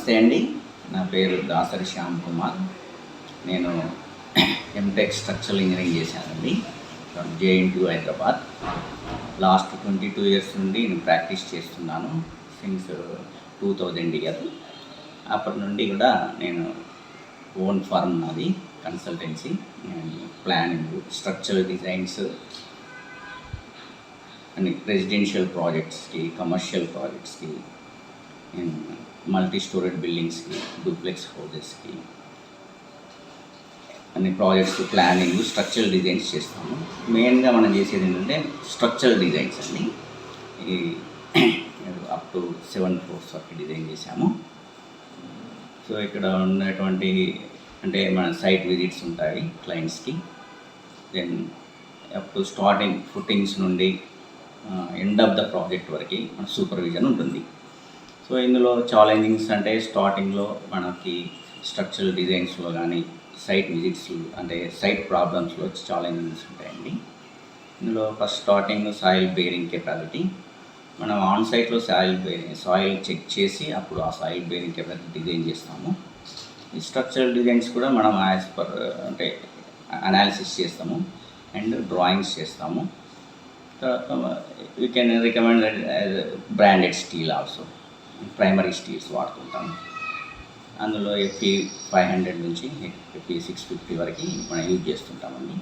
నమస్తే అండి. నా పేరు దాసరి శ్యామ్ కుమార్. నేను ఎంటెక్ స్ట్రక్చరల్ ఇంజనీరింగ్ చేశానండి from JNTU Hyderabad. Last 22 years నుండి నేను ప్రాక్టీస్ చేస్తున్నాను. Since 2000 year. అప్పటి నుండి కూడా నేను ఓన్ ఫర్మ్ నాది, కన్సల్టెన్సీ, ప్లానింగ్, స్ట్రక్చరల్ డిజైన్స్ అని రెసిడెన్షియల్ ప్రాజెక్ట్స్కి, కమర్షియల్ ప్రాజెక్ట్స్కి, మల్టీ స్టోరేజ్ బిల్డింగ్స్కి, డూప్లెక్స్ హౌజెస్కి అన్ని ప్రాజెక్ట్స్ ప్లానింగ్, స్ట్రక్చరల్ డిజైన్స్ చేస్తాము. మెయిన్గా మనం చేసేది ఏంటంటే స్ట్రక్చరల్ డిజైన్స్ అండి. ఈ అప్ టు 7 floors వరకు డిజైన్ చేశాము. సో ఇక్కడ ఉన్నటువంటి అంటే మన సైట్ విజిట్స్ ఉంటాయి క్లయింట్స్కి. Then up to starting footings నుండి ఎండ్ ఆఫ్ ద ప్రాజెక్ట్ వరకు మన సూపర్విజన్ ఉంటుంది. సో ఇందులో ఛాలెంజింగ్స్ అంటే స్టార్టింగ్లో మనకి స్ట్రక్చరల్ డిజైన్స్లో కానీ సైట్ విజిట్స్ అంటే సైట్ ప్రాబ్లమ్స్లో ఛాలెంజింగ్స్ ఉంటాయండి. ఇందులో first starting soil bearing capacity. మనం ఆన్ సైట్లో సాయిల్ చెక్ చేసి అప్పుడు ఆ సాయిల్ బేరింగ్ కెపాసిటీ డిజైన్ చేస్తాము. ఈ స్ట్రక్చరల్ డిజైన్స్ కూడా మనం యాజ్ పర్ అంటే అనాలిసిస్ చేస్తాము అండ్ డ్రాయింగ్స్ చేస్తాము. We can recommend branded steel also, primary steels వాడుతుంటాము. అందులో FE 500 నుంచి FE 650 వరకు మనం యూజ్ చేస్తుంటామండి.